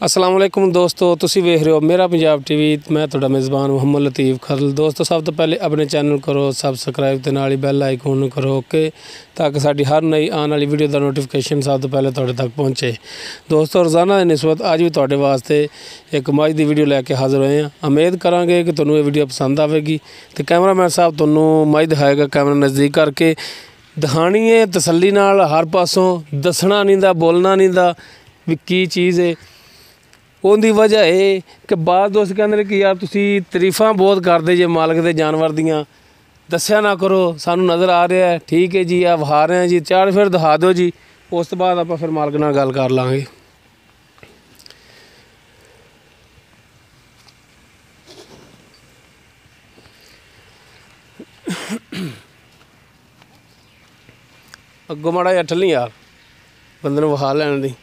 अस्सलाम वालेकुम दोस्तों, तुसी वेख रहे हो मेरा पंजाब टीवी। मैं तुहाडा मेज़बान मुहम्मद लतीफ़ खरल। दोस्तों, सब तो पहले अपने चैनल करो सबसक्राइब ते नाल ही बैल आइकन करो ओके, ताकि साडी हर नई आने वाली वीडियो का नोटिफिकेशन सब तो पहले तुहाडे तक पहुँचे। दोस्तों, रोज़ाना की निस्बत अज भी तुहाडे वास्ते एक मज की वीडियो लैके हाज़र होए हैं। उम्मीद करांगे कि तुहानूं ये वीडियो पसंद आएगी। तो कैमरामैन साहब तुहानूं मज दिखाएगा, कैमरा नज़दीक करके दिखानी है तसल्ली नाल, हर पासों दसना नहीं दा, बोलना नहीं दा भी की चीज़ है। उनकी वजह है कि बाद दोस्त कहते कि यार तुसी तारीफां बहुत करते जे मालक के जानवर दियाँ, दस्या ना करो, सानू नज़र आ रहा है, ठीक है जी, आ वहा रहे हैं जी, चार फिर दिखा दो जी। उस तो बाद आप फिर मालक नाल गल कर लांगे। अगों माड़ा जिहा ठल्ली यार, बंदे नूं वहा लैण दी,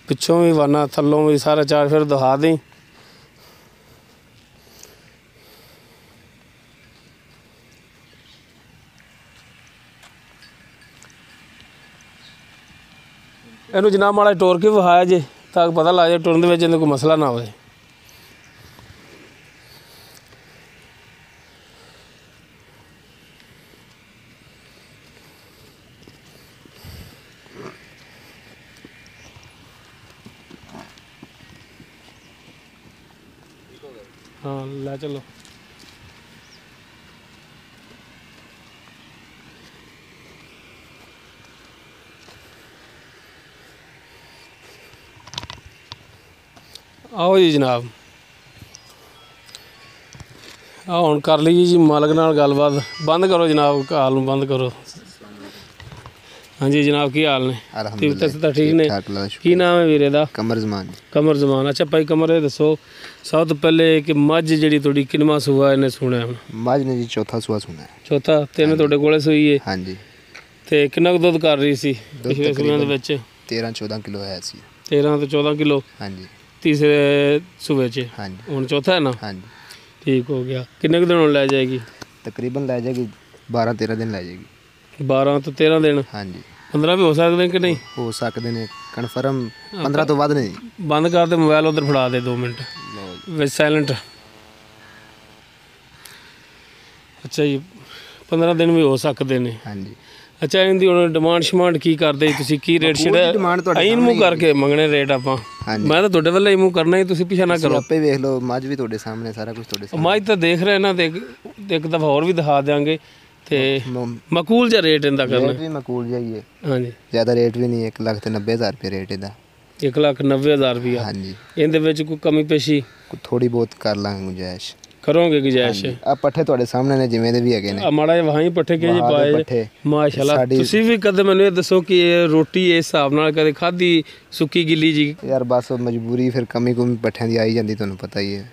पिछों भी वाना थलों भी सारा चार फिर दिखा दी। इनू जनाब माड़ा टोर के विखाया जे, ताकि पता लग जाए टुरन दे कोई मसला ना होए। हाँ लै चलो। आओ जी जनाब, आओ हुण कर लीजिए जी मालक नाल गलबात। बंद करो जनाब, हाल नूं बंद करो। हाँ जी जनाब, की हाल ने? अल्हम्दुलिल्लाह ठीक ने। की नाम है वीरे दा? कमर ज़मान। कमर ज़मान। अच्छा भाई कमर, दसो सब तो पहले कि मझ जी थोड़ी किनवा सूआ इन्हें सुनिया? हम मझ ने जी चौथा सूआ सुना है। चौथा? तेन थोड़े कोले सूई है? हाँ जी। तो कितना दुध कर रही सी पिछले सूबे दे विच? 13-14 किलो है सी। 13 तो 14 किलो। हाँ जी। तीसरे सूबे च? हाँ जी। हुण चौथा है ना? हाँ जी। ठीक हो गया। किन्ने दिन हुण लै जाएगी? तकरीबन लै जाएगी 12-13 दिन लै जाएगी। 12 तो 13 दिन? हाँ जी। 15 भी हो सकते हैं कि नहीं? हो सकते हैं, कन्फर्म 15 तो वध नहीं। बंद कर दे मोबाइल, उधर फड़ा दे 2 मिनट विच साइलेंट। अच्छा जी, 15 दिन भी हो सकते हैं। हाँ जी। अच्छा, इनकी हुण डिमांड शमांड की करदे तुसीं? की रेट शेट अहीं मूँह करके मंगने रेट आपां? मैं तो तुहाडे वल्ले ही मूँह करना ही, तुसीं पिछा ना करो। आपे वेख लो, मझ भी तुहाडे सामने, सारा कुछ तुहाडे सामने। मझ तो देख रहे ना, एक दफ़ा होर भी दिखा देंगे। ते मकूल जा रेट इनका करना? रेट भी मकूल जा ही है। हाँ जी। ज़्यादा रेट भी नहीं, 1,90,000 रुपये रेट इहदा। 1,90,000 रुपया? हाँ जी। इहदे विच कोई कमी पेशी थोड़ी बहुत कर लांगे गुंजाइश। करोगे गुंजाइश? आ पट्ठे तुहाडे सामने ने, जिवें दे भी हैगे ने। माड़ा जिहा वहां ही पट्ठे के जी पाए माशाल्लाह। तुसीं भी कदे मैनूं ये दसो कि रोटी इस हिसाब नाल कदे खाधी सुक्की गिल्ली जी? यार बस मजबूरी, फिर कमी कुमी पट्ठियां दी आई जाती, तुहानूं पता ही है।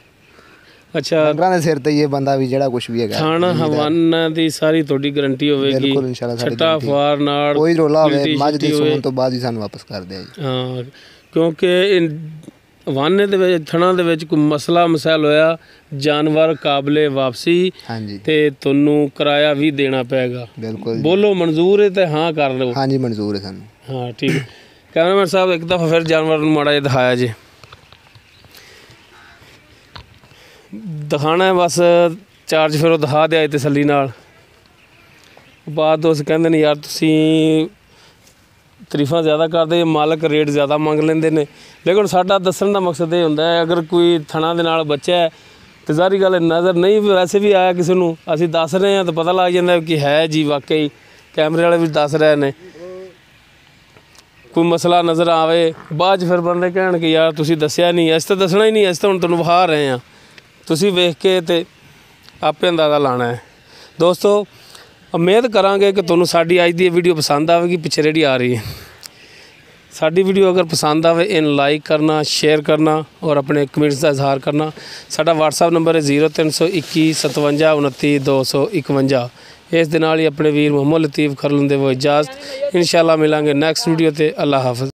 अच्छा, डंगरां दे सिर ते ये बंदा भी जेड़ा कुछ भी हैगा, खाना हवाना दी सारी थोड़ी गारंटी होवेगी? बिल्कुल इंशाल्लाह साडी छट्टा फार नाल कोई रोला होवे, मझ दी सून तो बाद ही सानूं वापस कर दे जी। हाँ, क्योंकि वाने दे विच थणा दे विच कोई मसला मसाइल होया, जानवर काबले वापसी, हाँ जी, ते तुहानूं किराया भी देना पेगा। बिल्कुल। बोलो मंजूर है तो हाँ कर लो। हाँ जी, मंजूर है सानूं। हाँ ठीक है। कैमरामैन साहब एक दफ़ा फिर जानवर नूं माड़ा जिहा दिखाया जी। दिखाना है बस, चार्ज फिर दिखा दिया तसल्ली नाल। बाद दोस्त कहते हैं यार तुसीं तारीफां ज़्यादा करदे, मालक रेट ज़्यादा मंग लेंदे ने। लेकिन साडा दस्सण दा मकसद ये हुंदा है, अगर कोई थणा दे नाल बच्चा है तो ज़ाहिर गल नज़र नहीं वैसे भी आया किसी नूं, असीं दस रहे हैं तो पता लग जाता है कि है जी, वाकई कैमरे वाले भी दस रहे ने। कोई मसला नज़र आवे, बाद फिर बंदे कहण कि यार तुसीं दस्सिया नहीं, अस तो दसना ही नहीं, अस तो हुण तुहानूं विखा रहे हैं, तुसीं वेख के ते आपे अंदाज़ा लाना है। दोस्तों, उम्मीद करांगे कि तुहानूं साडी अज दी वीडियो पसंद आवेगी। पिछे रेडी आ रही है साडी वीडियो, अगर पसंद आवे इन लाइक करना, शेयर करना और अपने कमेंट्स का इजहार करना। साडा WhatsApp नंबर है 0321 57 29 251। इस दे नाल ही अपने वीर मुहम्मद लतीफ़ खरल दे वो इजाज़त। इंशाअल्लाह मिलांगे नैक्सट वीडियो ते। अल्लाह हाफ़िज़।